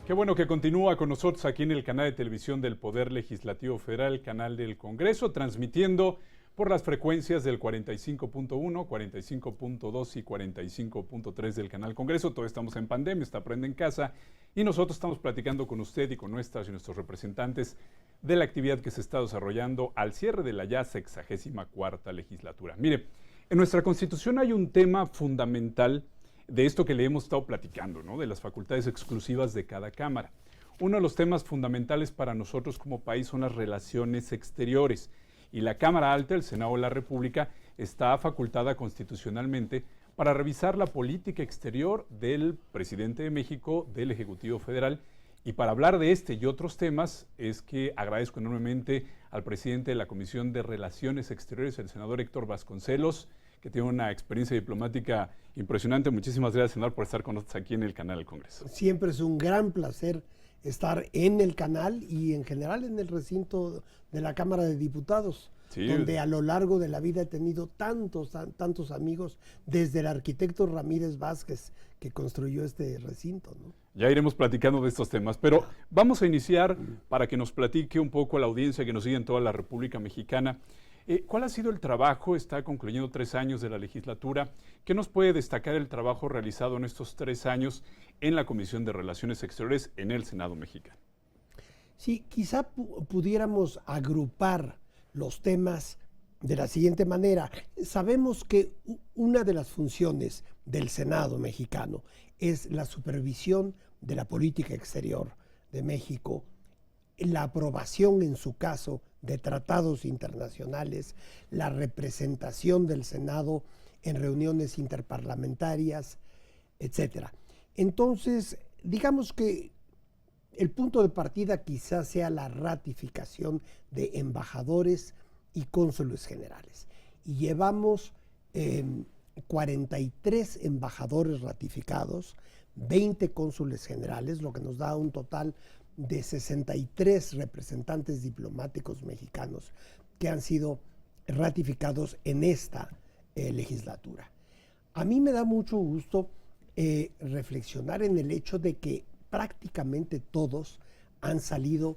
Qué bueno que continúa con nosotros aquí en el canal de televisión del Poder Legislativo Federal, el canal del Congreso, transmitiendo por las frecuencias del 45.1, 45.2 y 45.3 del canal Congreso. Todos estamos en pandemia, está Aprende en Casa, y nosotros estamos platicando con usted y con nuestras y nuestros representantes de la actividad que se está desarrollando al cierre de la ya 64ª legislatura. Mire, en nuestra Constitución hay un tema fundamental de esto que le hemos estado platicando, ¿no? De las facultades exclusivas de cada Cámara. Uno de los temas fundamentales para nosotros como país son las relaciones exteriores. Y la Cámara Alta, el Senado de la República, está facultada constitucionalmente para revisar la política exterior del presidente de México, del Ejecutivo Federal. Y para hablar de este y otros temas es que agradezco enormemente al presidente de la Comisión de Relaciones Exteriores, el senador Héctor Vasconcelos, que tiene una experiencia diplomática impresionante. Muchísimas gracias, senador, por estar con nosotros aquí en el canal del Congreso. Siempre es un gran placer estar en el canal y en general en el recinto de la Cámara de Diputados, sí, donde a lo largo de la vida he tenido tantos amigos, desde el arquitecto Ramírez Vázquez, que construyó este recinto, ¿no? Ya iremos platicando de estos temas, pero vamos a iniciar para que nos platique un poco la audiencia que nos sigue en toda la República Mexicana. ¿Cuál ha sido el trabajo? Está concluyendo 3 años de la legislatura. ¿Qué nos puede destacar el trabajo realizado en estos 3 años en la Comisión de Relaciones Exteriores en el Senado mexicano? Sí, quizá pudiéramos agrupar los temas de la siguiente manera. Sabemos que una de las funciones del Senado mexicano es la supervisión de la política exterior de México, la aprobación, en su caso, de tratados internacionales, la representación del Senado en reuniones interparlamentarias, etc. Entonces, digamos que el punto de partida quizás sea la ratificación de embajadores y cónsules generales. Y llevamos 43 embajadores ratificados, 20 cónsules generales, lo que nos da un total de 63 representantes diplomáticos mexicanos que han sido ratificados en esta legislatura. A mí me da mucho gusto reflexionar en el hecho de que prácticamente todos han salido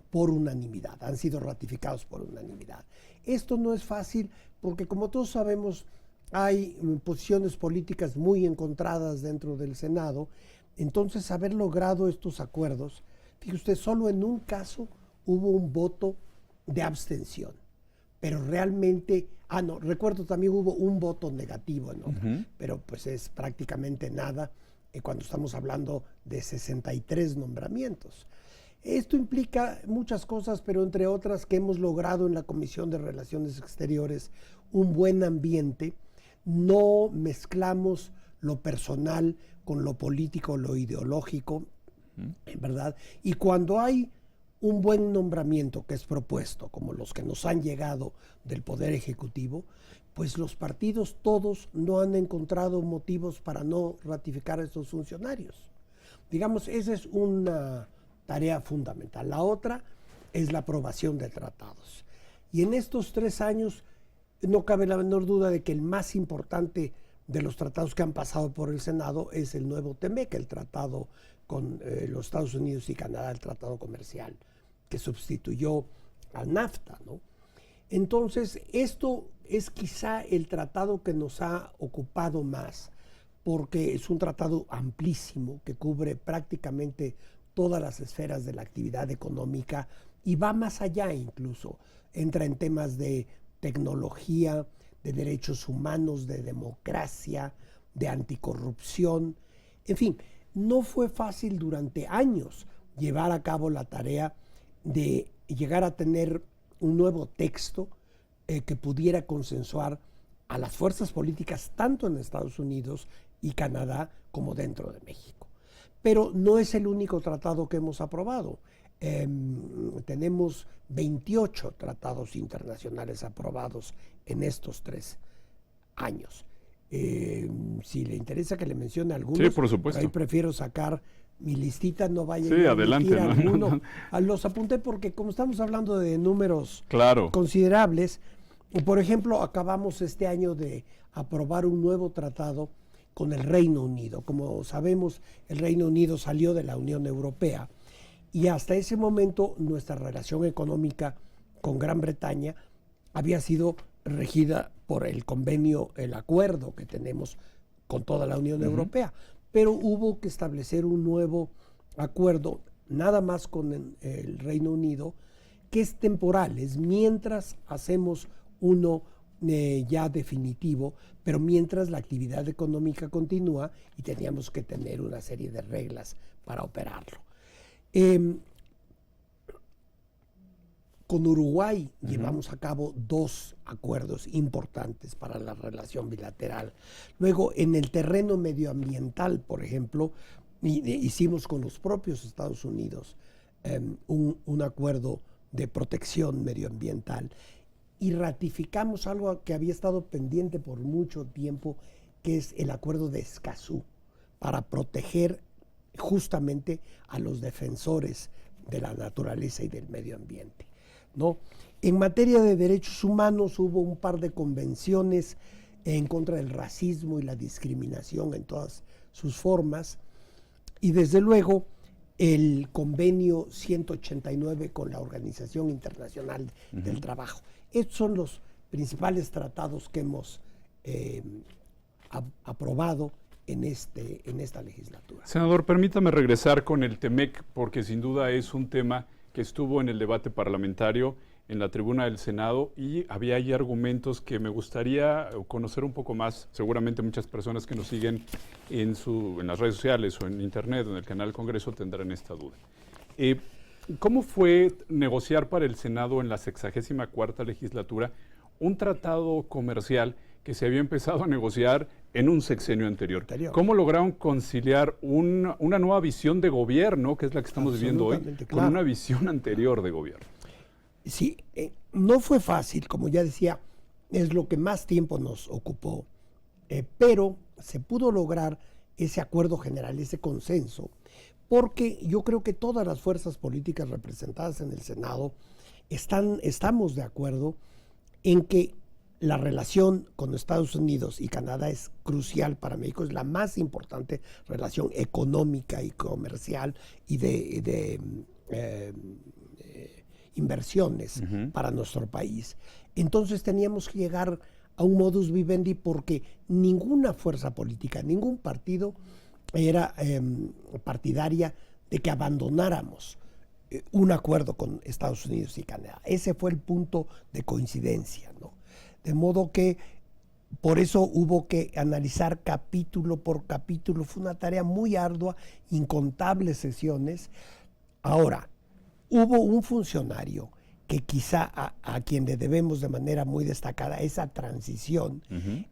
por unanimidad, han sido ratificados por unanimidad. Esto no es fácil porque, como todos sabemos, hay posiciones políticas muy encontradas dentro del Senado. Entonces, haber logrado estos acuerdos, fíjese usted, solo en un caso hubo un voto de abstención, pero realmente, recuerdo también hubo un voto negativo en otro, pero pues es prácticamente nada cuando estamos hablando de 63 nombramientos. Esto implica muchas cosas, pero entre otras que hemos logrado en la Comisión de Relaciones Exteriores un buen ambiente. No mezclamos lo personal con lo político, lo ideológico, ¿verdad? Y cuando hay un buen nombramiento que es propuesto, como los que nos han llegado del Poder Ejecutivo, pues los partidos todos no han encontrado motivos para no ratificar a estos funcionarios. Digamos, esa es una tarea fundamental. La otra es la aprobación de tratados. Y en estos 3 años no cabe la menor duda de que el más importante de los tratados que han pasado por el Senado es el nuevo TEMEC, el tratado con los Estados Unidos y Canadá, el tratado comercial, que sustituyó al NAFTA, ¿no? Entonces, esto es quizá el tratado que nos ha ocupado más, porque es un tratado amplísimo que cubre prácticamente todas las esferas de la actividad económica y va más allá incluso. Entra en temas de tecnología, de derechos humanos, de democracia, de anticorrupción. En fin, no fue fácil durante años llevar a cabo la tarea de llegar a tener un nuevo texto que pudiera consensuar a las fuerzas políticas tanto en Estados Unidos y Canadá como dentro de México. Pero no es el único tratado que hemos aprobado. Tenemos 28 tratados internacionales aprobados en estos 3 años. Si le interesa que le mencione algunos, sí, por supuesto. Ahí prefiero sacar mi listita, no vaya sí, a adelante, alguno. Los apunté porque como estamos hablando de números claro, considerables, por ejemplo, acabamos este año de aprobar un nuevo tratado con el Reino Unido. Como sabemos, el Reino Unido salió de la Unión Europea y hasta ese momento nuestra relación económica con Gran Bretaña había sido regida por el convenio, el acuerdo que tenemos con toda la Unión Europea, pero hubo que establecer un nuevo acuerdo, nada más con el Reino Unido, que es temporal, es mientras hacemos uno ya definitivo, pero mientras la actividad económica continúa y teníamos que tener una serie de reglas para operarlo. Con Uruguay llevamos a cabo 2 acuerdos importantes para la relación bilateral. Luego, en el terreno medioambiental, por ejemplo, hicimos con los propios Estados Unidos un acuerdo de protección medioambiental y ratificamos algo que había estado pendiente por mucho tiempo, que es el acuerdo de Escazú, para proteger justamente a los defensores de la naturaleza y del medio ambiente, ¿no? En materia de derechos humanos hubo un par de convenciones en contra del racismo y la discriminación en todas sus formas, y desde luego el convenio 189 con la Organización Internacional del Trabajo. Estos son los principales tratados que hemos aprobado en esta legislatura. Senador, permítame regresar con el TEMEC, porque sin duda es un tema que estuvo en el debate parlamentario en la tribuna del Senado y había ahí argumentos que me gustaría conocer un poco más. Seguramente muchas personas que nos siguen en las redes sociales o en internet o en el canal del Congreso tendrán esta duda. ¿Cómo fue negociar para el Senado en la 64ª legislatura un tratado comercial que se había empezado a negociar en un sexenio anterior? ¿Cómo lograron conciliar una nueva visión de gobierno, que es la que estamos viviendo hoy, con una visión anterior de gobierno? Sí, no fue fácil, como ya decía, es lo que más tiempo nos ocupó, pero se pudo lograr ese acuerdo general, ese consenso, porque yo creo que todas las fuerzas políticas representadas en el Senado estamos de acuerdo en que la relación con Estados Unidos y Canadá es crucial para México, es la más importante relación económica y comercial y de inversiones para nuestro país. Entonces teníamos que llegar a un modus vivendi porque ninguna fuerza política, ningún partido era partidaria de que abandonáramos un acuerdo con Estados Unidos y Canadá. Ese fue el punto de coincidencia, ¿no? De modo que por eso hubo que analizar capítulo por capítulo. Fue una tarea muy ardua, incontables sesiones. Ahora, hubo un funcionario que quizá a quien le debemos de manera muy destacada esa transición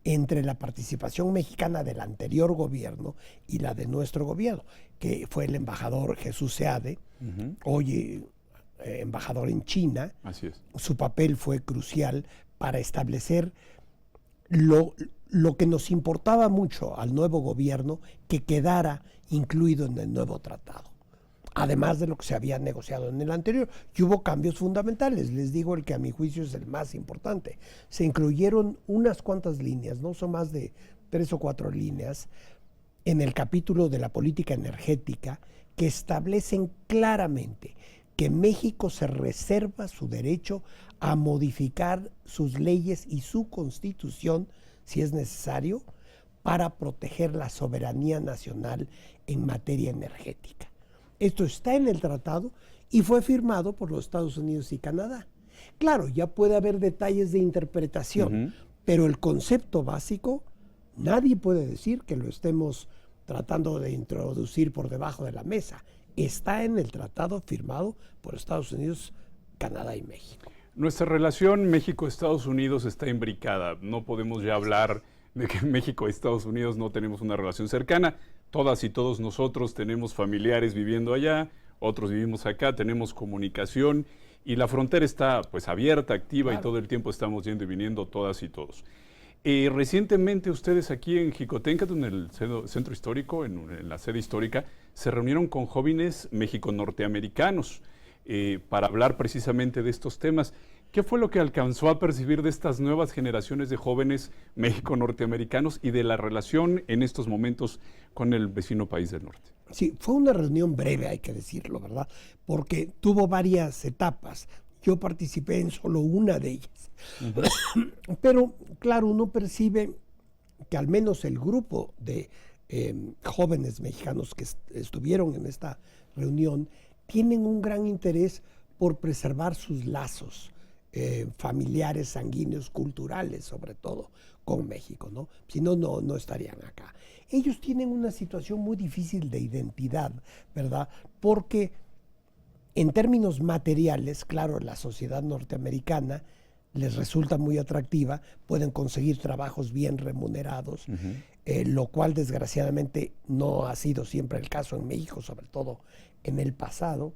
entre la participación mexicana del anterior gobierno y la de nuestro gobierno, que fue el embajador Jesús Seade, hoy embajador en China. Así es. Su papel fue crucial para establecer lo que nos importaba mucho al nuevo gobierno, que quedara incluido en el nuevo tratado, además de lo que se había negociado en el anterior. Y hubo cambios fundamentales, les digo el que a mi juicio es el más importante. Se incluyeron unas cuantas líneas, no son más de 3 o 4 líneas, en el capítulo de la política energética, que establecen claramente que México se reserva su derecho a modificar sus leyes y su constitución, si es necesario, para proteger la soberanía nacional en materia energética. Esto está en el tratado y fue firmado por los Estados Unidos y Canadá. Claro, ya puede haber detalles de interpretación, pero el concepto básico, nadie puede decir que lo estemos tratando de introducir por debajo de la mesa. Está en el tratado firmado por Estados Unidos, Canadá y México. Nuestra relación México-Estados Unidos está imbricada. No podemos ya hablar de que México y Estados Unidos no tenemos una relación cercana. Todas y todos nosotros tenemos familiares viviendo allá, otros vivimos acá, tenemos comunicación y la frontera está pues abierta, activa, claro, y todo el tiempo estamos yendo y viniendo todas y todos. Recientemente ustedes aquí en Jicotencat, en el centro histórico, en la sede histórica, se reunieron con jóvenes mexico-norteamericanos para hablar precisamente de estos temas. ¿Qué fue lo que alcanzó a percibir de estas nuevas generaciones de jóvenes México-norteamericanos y de la relación en estos momentos con el vecino país del norte? Sí, fue una reunión breve, hay que decirlo, ¿verdad? Porque tuvo varias etapas. Yo participé en solo una de ellas. Pero, claro, uno percibe que al menos el grupo de jóvenes mexicanos que estuvieron en esta reunión tienen un gran interés por preservar sus lazos familiares, sanguíneos, culturales, sobre todo, con México, ¿no? Si no, no estarían acá. Ellos tienen una situación muy difícil de identidad, ¿verdad? Porque en términos materiales, claro, la sociedad norteamericana les resulta muy atractiva, pueden conseguir trabajos bien remunerados, lo cual desgraciadamente no ha sido siempre el caso en México, sobre todo en el pasado,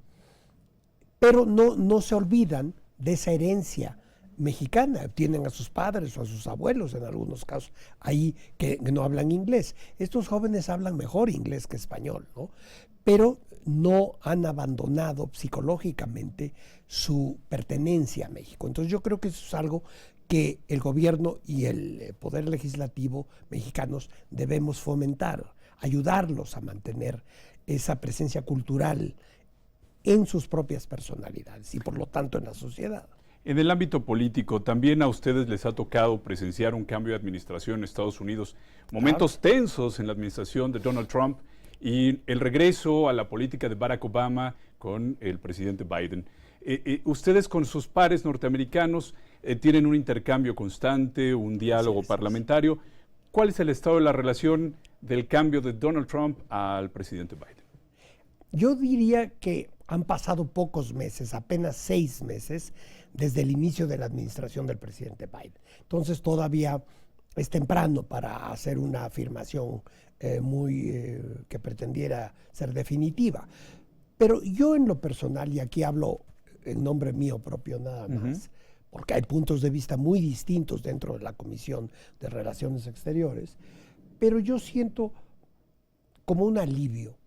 pero no se olvidan de esa herencia mexicana. Tienen a sus padres o a sus abuelos en algunos casos ahí que no hablan inglés. Estos jóvenes hablan mejor inglés que español, ¿no? Pero no han abandonado psicológicamente su pertenencia a México. Entonces yo creo que eso es algo que el gobierno y el poder legislativo mexicanos debemos fomentar, ayudarlos a mantener esa presencia cultural en sus propias personalidades y por lo tanto en la sociedad. En el ámbito político, también a ustedes les ha tocado presenciar un cambio de administración en Estados Unidos, momentos tensos en la administración de Donald Trump y el regreso a la política de Barack Obama con el presidente Biden. Ustedes con sus pares norteamericanos tienen un intercambio constante, un diálogo parlamentario. ¿Cuál es el estado de la relación del cambio de Donald Trump al presidente Biden? Yo diría que han pasado pocos meses, apenas 6 meses, desde el inicio de la administración del presidente Biden. Entonces todavía es temprano para hacer una afirmación que pretendiera ser definitiva. Pero yo en lo personal, y aquí hablo en nombre mío propio nada más, porque hay puntos de vista muy distintos dentro de la Comisión de Relaciones Exteriores, pero yo siento como un alivio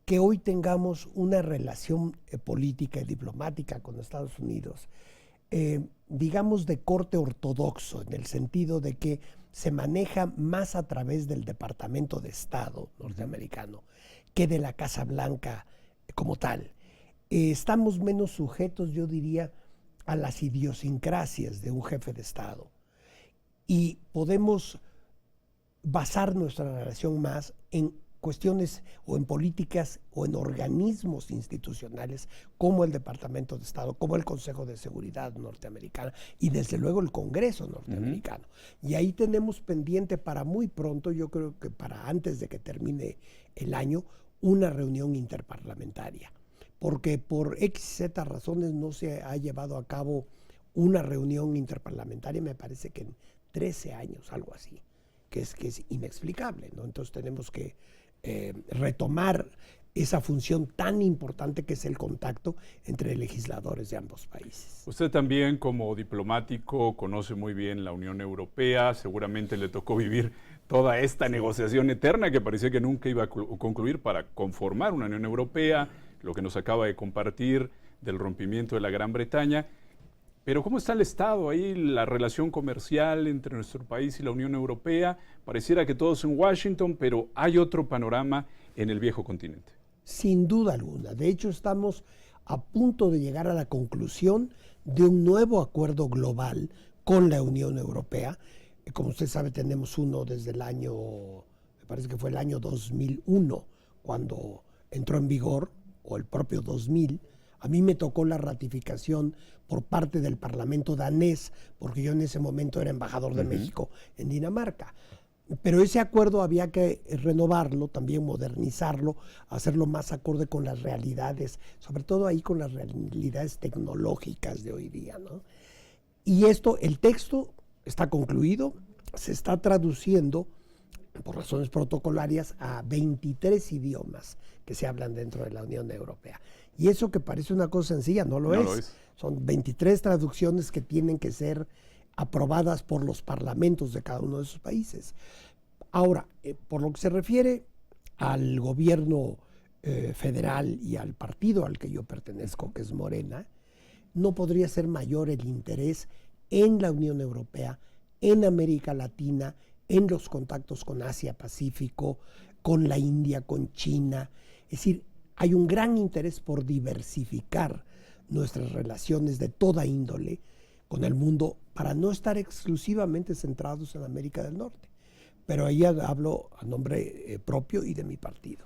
que hoy tengamos una relación política y diplomática con Estados Unidos, digamos de corte ortodoxo, en el sentido de que se maneja más a través del Departamento de Estado norteamericano que de la Casa Blanca como tal. Estamos menos sujetos, yo diría, a las idiosincrasias de un jefe de Estado y podemos basar nuestra relación más en cuestiones o en políticas o en organismos institucionales como el Departamento de Estado, como el Consejo de Seguridad norteamericana y desde luego el Congreso norteamericano. Y ahí tenemos pendiente para muy pronto, yo creo que para antes de que termine el año, una reunión interparlamentaria. Porque por XZ razones no se ha llevado a cabo una reunión interparlamentaria, me parece que en 13 años, algo así, que es inexplicable, ¿no? Entonces tenemos que retomar esa función tan importante que es el contacto entre legisladores de ambos países. Usted también como diplomático conoce muy bien la Unión Europea, seguramente le tocó vivir toda esta negociación eterna que parecía que nunca iba a concluir para conformar una Unión Europea, lo que nos acaba de compartir del rompimiento de la Gran Bretaña. Pero ¿cómo está el estado ahí, la relación comercial entre nuestro país y la Unión Europea? Pareciera que todo es en Washington, pero hay otro panorama en el viejo continente. Sin duda alguna. De hecho, estamos a punto de llegar a la conclusión de un nuevo acuerdo global con la Unión Europea. Como usted sabe, tenemos uno desde el año, me parece que fue el año 2001, cuando entró en vigor, o el propio 2000. A mí me tocó la ratificación por parte del Parlamento danés, porque yo en ese momento era embajador de México en Dinamarca. Pero ese acuerdo había que renovarlo, también modernizarlo, hacerlo más acorde con las realidades, sobre todo ahí con las realidades tecnológicas de hoy día, ¿no? Y el texto está concluido, se está traduciendo por razones protocolarias a 23 idiomas que se hablan dentro de la Unión Europea. Y eso que parece una cosa sencilla, no lo es. Son 23 traducciones que tienen que ser aprobadas por los parlamentos de cada uno de esos países. Ahora, por lo que se refiere al gobierno federal y al partido al que yo pertenezco, que es Morena, no podría ser mayor el interés en la Unión Europea, en América Latina, en los contactos con Asia-Pacífico, con la India, con China. Es decir, hay un gran interés por diversificar nuestras relaciones de toda índole con el mundo para no estar exclusivamente centrados en América del Norte. Pero ahí hablo a nombre propio y de mi partido.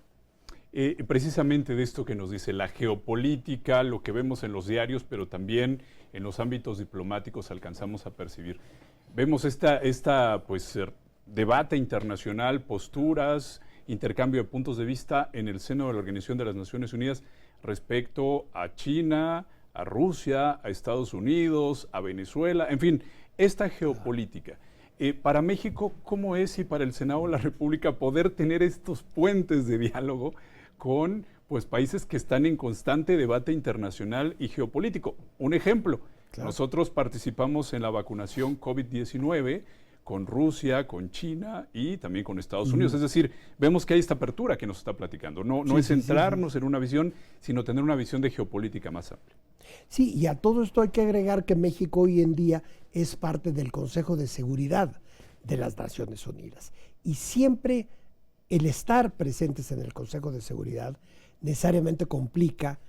Precisamente de esto que nos dice la geopolítica, lo que vemos en los diarios, pero también en los ámbitos diplomáticos alcanzamos a percibir. Vemos pues, debate internacional, posturas, intercambio de puntos de vista en el seno de la Organización de las Naciones Unidas respecto a China, a Rusia, a Estados Unidos, a Venezuela, en fin, esta geopolítica. Para México, ¿cómo es, y para el Senado de la República, poder tener estos puentes de diálogo con pues, países que están en constante debate internacional y geopolítico? Un ejemplo, claro. Nosotros participamos en la vacunación COVID-19 con Rusia, con China y también con Estados Unidos. Es decir, vemos que hay esta apertura que nos está platicando. No es centrarnos en una visión, sino tener una visión de geopolítica más amplia. Sí, y a todo esto hay que agregar que México hoy en día es parte del Consejo de Seguridad de las Naciones Unidas. Y siempre el estar presentes en el Consejo de Seguridad necesariamente complica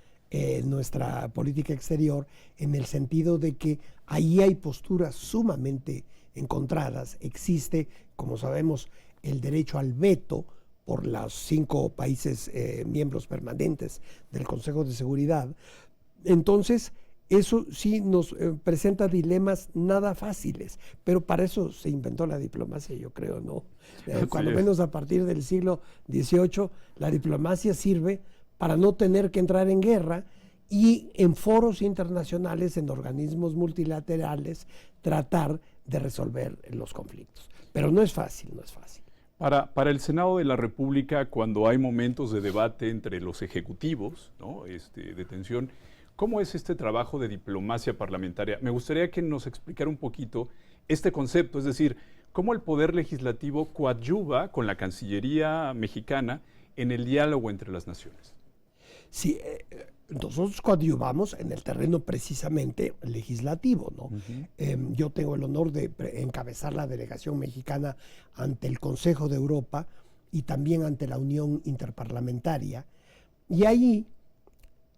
nuestra política exterior, en el sentido de que ahí hay posturas sumamente encontradas. Existe, como sabemos, el derecho al veto por los 5 países miembros permanentes del Consejo de Seguridad. Entonces, eso sí nos presenta dilemas nada fáciles, pero para eso se inventó la diplomacia, yo creo, ¿no? Cuando menos a partir del siglo XVIII, la diplomacia sirve para no tener que entrar en guerra y en foros internacionales, en organismos multilaterales, tratar de resolver los conflictos. Pero no es fácil, no es fácil. Para el Senado de la República, cuando hay momentos de debate entre los ejecutivos, ¿no? De tensión, ¿cómo es este trabajo de diplomacia parlamentaria? Me gustaría que nos explicara un poquito este concepto, es decir, cómo el Poder Legislativo coadyuva con la Cancillería mexicana en el diálogo entre las naciones. Sí, nosotros coadyuvamos en el terreno precisamente legislativo, ¿no? Yo tengo el honor de encabezar la delegación mexicana ante el Consejo de Europa y también ante la Unión Interparlamentaria. Y ahí,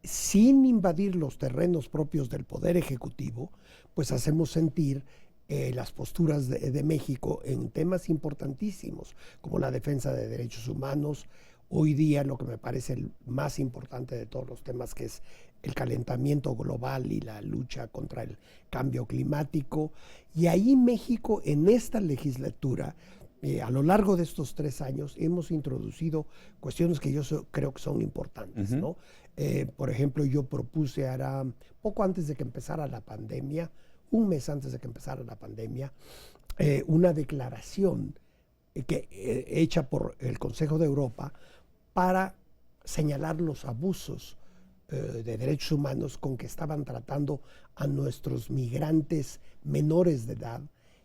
sin invadir los terrenos propios del Poder Ejecutivo, pues hacemos sentir las posturas de México en temas importantísimos, como la defensa de derechos humanos. Hoy día lo que me parece el más importante de todos los temas, que es el calentamiento global y la lucha contra el cambio climático. Y ahí México, en esta legislatura, a lo largo de estos 3 años, hemos introducido cuestiones que yo creo que son importantes, ¿no? Por ejemplo, yo propuse poco antes de que empezara la pandemia, un mes antes de que empezara la pandemia, una declaración hecha por el Consejo de Europa para señalar los abusos de derechos humanos con que estaban tratando a nuestros migrantes menores de edad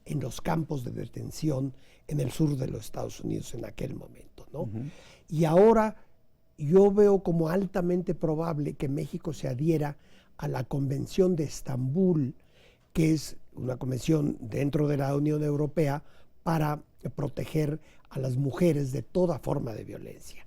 en los campos de detención en el sur de los Estados Unidos en aquel momento, ¿no? Y ahora yo veo como altamente probable que México se adhiera a la Convención de Estambul, que es una convención dentro de la Unión Europea para proteger a las mujeres de toda forma de violencia.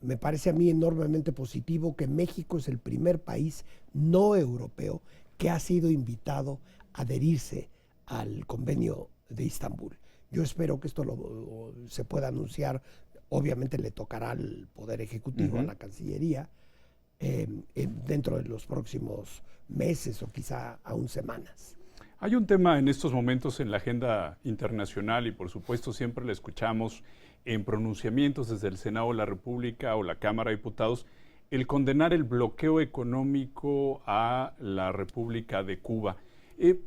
Me parece a mí enormemente positivo que México es el primer país no europeo que ha sido invitado a adherirse al convenio de Estambul. Yo espero que esto se pueda anunciar. Obviamente le tocará al Poder Ejecutivo, a la Cancillería, dentro de los próximos meses o quizá aún semanas. Hay un tema en estos momentos en la agenda internacional y por supuesto siempre le escuchamos en pronunciamientos desde el Senado de la República o la Cámara de Diputados, el condenar el bloqueo económico a la República de Cuba.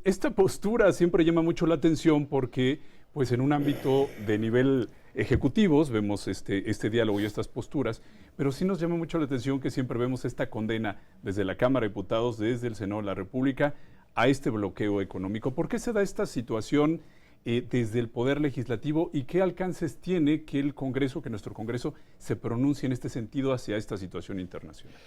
Esta postura siempre llama mucho la atención porque pues en un ámbito de nivel ejecutivos vemos este diálogo y estas posturas, pero sí nos llama mucho la atención que siempre vemos esta condena desde la Cámara de Diputados, desde el Senado de la República, a este bloqueo económico. ¿Por qué se da esta situación desde el Poder Legislativo y qué alcances tiene que el Congreso, que nuestro Congreso se pronuncie en este sentido hacia esta situación internacional?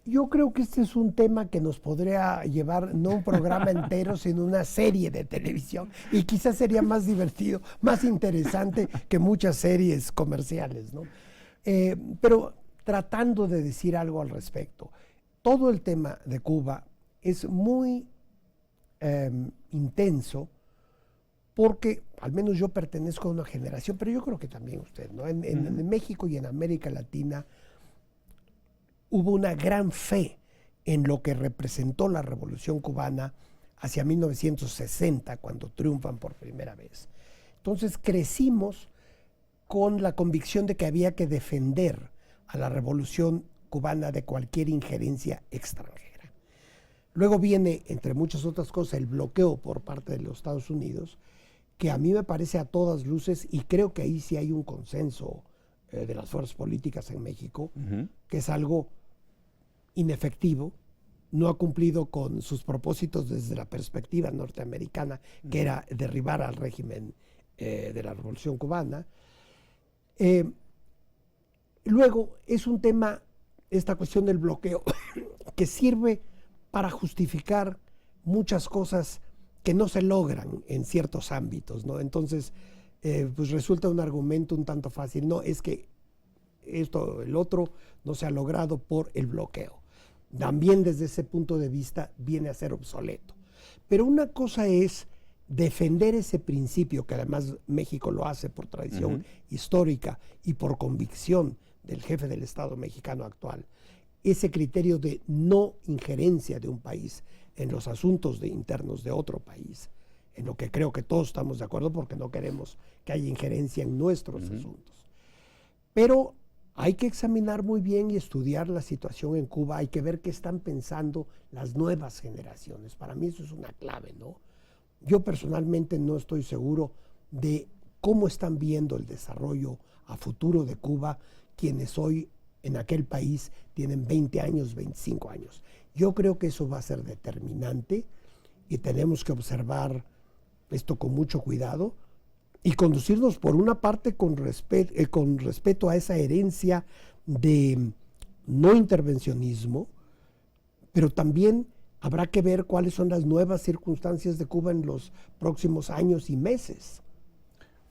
Yo creo que este es un tema que nos podría llevar no un programa entero, sino una serie de televisión. Y quizás sería más divertido, más interesante que muchas series comerciales, ¿no? Pero tratando de decir algo al respecto, todo el tema de Cuba es muy intenso porque, al menos yo pertenezco a una generación, pero yo creo que también usted, ¿no? En México y en América Latina hubo una gran fe en lo que representó la Revolución Cubana hacia 1960, cuando triunfan por primera vez. Entonces crecimos con la convicción de que había que defender a la Revolución Cubana de cualquier injerencia extranjera. Luego viene, entre muchas otras cosas, el bloqueo por parte de los Estados Unidos, que a mí me parece a todas luces, y creo que ahí sí hay un consenso de las fuerzas políticas en México, que es algo inefectivo, no ha cumplido con sus propósitos desde la perspectiva norteamericana, que era derribar al régimen de la Revolución Cubana. Luego es un tema, esta cuestión del bloqueo, que sirve para justificar muchas cosas que no se logran en ciertos ámbitos, ¿no? Entonces, pues resulta un argumento un tanto fácil. No, es que esto, el otro, no se ha logrado por el bloqueo. También desde ese punto de vista viene a ser obsoleto. Pero una cosa es defender ese principio, que además México lo hace por tradición histórica y por convicción del jefe del Estado mexicano actual, ese criterio de no injerencia de un país en los asuntos internos de otro país, en lo que creo que todos estamos de acuerdo, porque no queremos que haya injerencia en nuestros asuntos. Pero hay que examinar muy bien y estudiar la situación en Cuba, hay que ver qué están pensando las nuevas generaciones. Para mí eso es una clave, ¿no? Yo personalmente no estoy seguro de cómo están viendo el desarrollo a futuro de Cuba quienes hoy en aquel país tienen 20 años, 25 años. Yo creo que eso va a ser determinante y tenemos que observar esto con mucho cuidado y conducirnos por una parte con respeto a esa herencia de no intervencionismo, pero también habrá que ver cuáles son las nuevas circunstancias de Cuba en los próximos años y meses.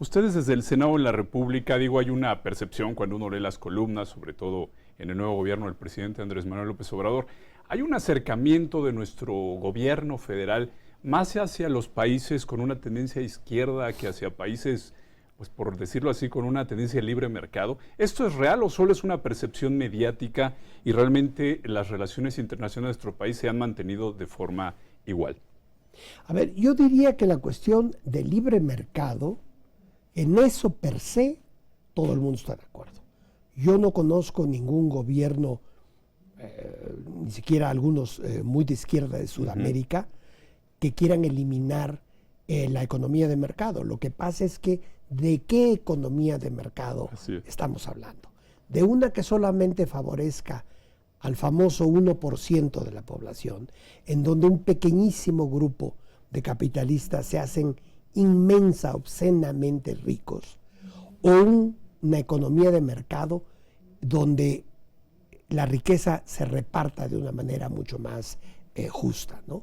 Ustedes desde el Senado de la República, digo, hay una percepción cuando uno lee las columnas, sobre todo en el nuevo gobierno del presidente Andrés Manuel López Obrador, hay un acercamiento de nuestro gobierno federal más hacia los países con una tendencia izquierda que hacia países, pues por decirlo así, con una tendencia de libre mercado. ¿Esto es real o solo es una percepción mediática y realmente las relaciones internacionales de nuestro país se han mantenido de forma igual? A ver, yo diría que la cuestión del libre mercado, en eso per se, todo el mundo está de acuerdo. Yo no conozco ningún gobierno, ni siquiera algunos muy de izquierda de Sudamérica, que quieran eliminar la economía de mercado. Lo que pasa es que ¿de qué economía de mercado estamos hablando? De una que solamente favorezca al famoso 1% de la población, en donde un pequeñísimo grupo de capitalistas se hacen inmensa, obscenamente ricos, o una economía de mercado donde la riqueza se reparta de una manera mucho más justa, ¿no?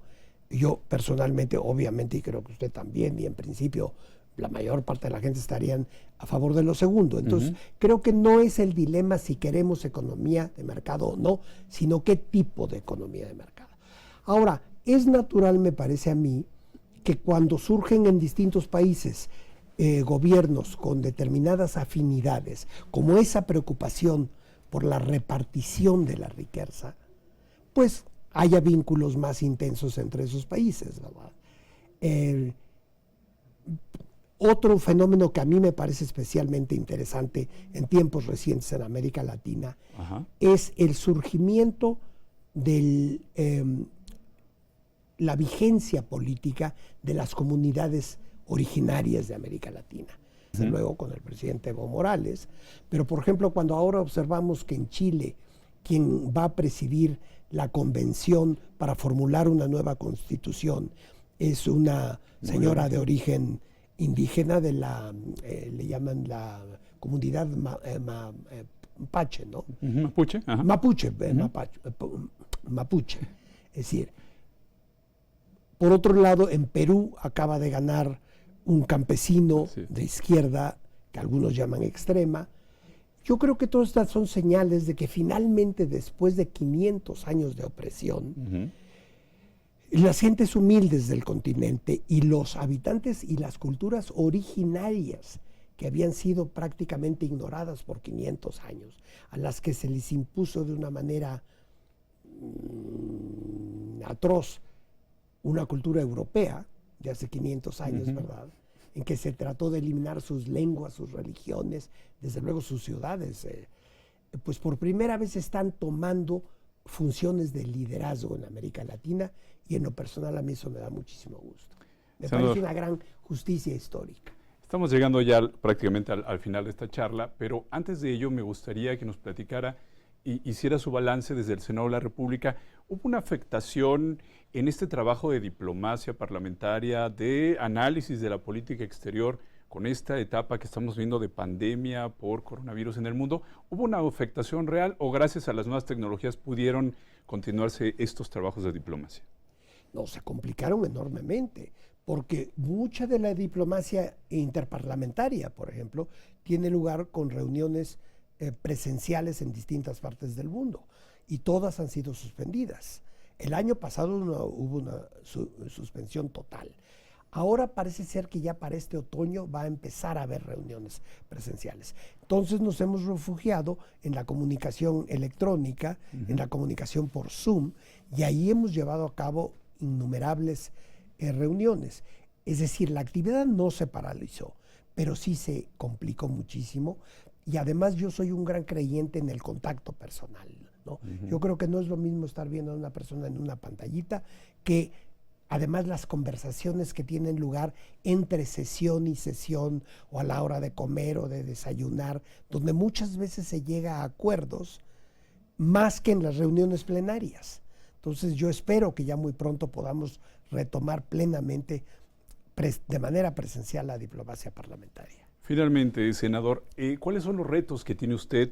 Yo personalmente, obviamente, y creo que usted también, y en principio la mayor parte de la gente estarían a favor de lo segundo. Entonces, creo que no es el dilema si queremos economía de mercado o no, sino qué tipo de economía de mercado. Ahora, es natural, me parece a mí, que cuando surgen en distintos países gobiernos con determinadas afinidades, como esa preocupación por la repartición de la riqueza, pues haya vínculos más intensos entre esos países, ¿verdad? Otro fenómeno que a mí me parece especialmente interesante en tiempos recientes en América Latina es el surgimiento de la vigencia política de las comunidades originarias de América Latina. Desde luego con el presidente Evo Morales, pero por ejemplo cuando ahora observamos que en Chile quien va a presidir la convención para formular una nueva constitución es una señora de origen indígena de la, le llaman la comunidad mapache, ¿no? Mapuche. Mapuche, mapuche. Es decir, por otro lado, en Perú acaba de ganar un campesino de izquierda, que algunos llaman extrema. Yo creo que todas estas son señales de que finalmente, después de 500 años de opresión, las gentes humildes del continente y los habitantes y las culturas originarias que habían sido prácticamente ignoradas por 500 años, a las que se les impuso de una manera atroz una cultura europea de hace 500 años, ¿verdad?, en que se trató de eliminar sus lenguas, sus religiones, desde luego sus ciudades, pues por primera vez están tomando funciones de liderazgo en América Latina, y en lo personal a mí eso me da muchísimo gusto. Me parece una gran justicia histórica. Estamos llegando ya prácticamente al final de esta charla, pero antes de ello me gustaría que nos platicara y hiciera su balance desde el Senado de la República. ¿Hubo una afectación en este trabajo de diplomacia parlamentaria, de análisis de la política exterior con esta etapa que estamos viendo de pandemia por coronavirus en el mundo? ¿Hubo una afectación real o gracias a las nuevas tecnologías pudieron continuarse estos trabajos de diplomacia? No, se complicaron enormemente, porque mucha de la diplomacia interparlamentaria, por ejemplo, tiene lugar con reuniones presenciales en distintas partes del mundo, y todas han sido suspendidas. El año pasado hubo una suspensión total. Ahora parece ser que ya para este otoño va a empezar a haber reuniones presenciales. Entonces nos hemos refugiado en la comunicación electrónica, en la comunicación por Zoom, y ahí hemos llevado a cabo innumerables reuniones. Es decir, la actividad no se paralizó, pero sí se complicó muchísimo, y además yo soy un gran creyente en el contacto personal, ¿no? Yo creo que no es lo mismo estar viendo a una persona en una pantallita que además las conversaciones que tienen lugar entre sesión y sesión, o a la hora de comer o de desayunar, donde muchas veces se llega a acuerdos más que en las reuniones plenarias. Entonces yo espero que ya muy pronto podamos retomar plenamente de manera presencial la diplomacia parlamentaria. Finalmente, senador, ¿cuáles son los retos que tiene usted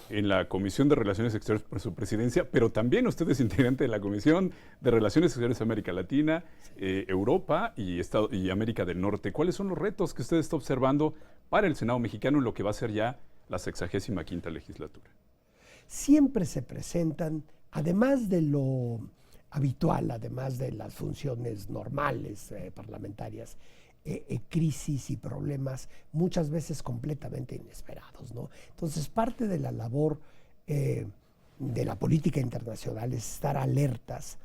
en la Comisión de Relaciones Exteriores por su presidencia, pero también usted es integrante de la Comisión de Relaciones Exteriores de América Latina, Europa y América del Norte? ¿Cuáles son los retos que usted está observando para el Senado mexicano en lo que va a ser ya la 65ª legislatura? Siempre se presentan, además de lo habitual, además de las funciones normales parlamentarias, crisis y problemas muchas veces completamente inesperados, ¿no? Entonces, parte de la labor de la política internacional es estar alertas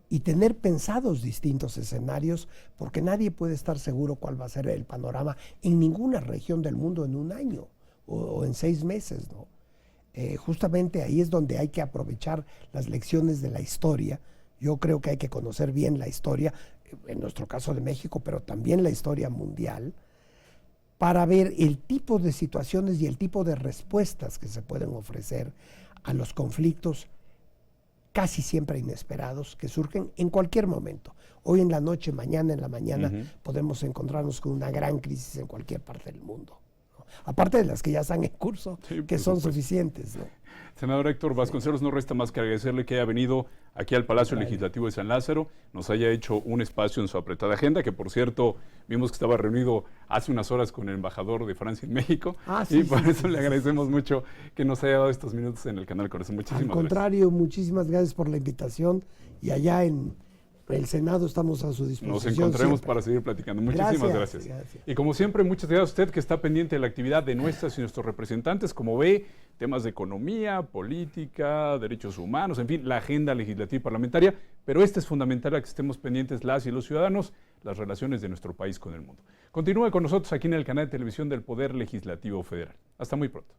y tener pensados distintos escenarios, porque nadie puede estar seguro cuál va a ser el panorama en ninguna región del mundo en un año o en 6 meses, ¿no? Justamente ahí es donde hay que aprovechar las lecciones de la historia. Yo creo que hay que conocer bien la historia, en nuestro caso de México, pero también la historia mundial, para ver el tipo de situaciones y el tipo de respuestas que se pueden ofrecer a los conflictos casi siempre inesperados que surgen en cualquier momento. Hoy en la noche, mañana en la mañana, podemos encontrarnos con una gran crisis en cualquier parte del mundo, ¿no? Aparte de las que ya están en curso, que son suficientes, ¿no? Senador Héctor Vasconcelos, no resta más que agradecerle que haya venido aquí al Palacio Legislativo de San Lázaro, nos haya hecho un espacio en su apretada agenda, que por cierto vimos que estaba reunido hace unas horas con el embajador de Francia en México, y por eso le agradecemos mucho que nos haya dado estos minutos en el canal Corazón. Muchísimas gracias. Al contrario, muchísimas gracias por la invitación, y allá en el Senado estamos a su disposición. Nos encontraremos siempre para seguir platicando. Muchísimas gracias. Y como siempre, muchas gracias a usted que está pendiente de la actividad de nuestras y nuestros representantes. Como ve, temas de economía, política, derechos humanos, en fin, la agenda legislativa y parlamentaria, pero es fundamental a que estemos pendientes las y los ciudadanos, las relaciones de nuestro país con el mundo. Continúe con nosotros aquí en el canal de televisión del Poder Legislativo Federal. Hasta muy pronto.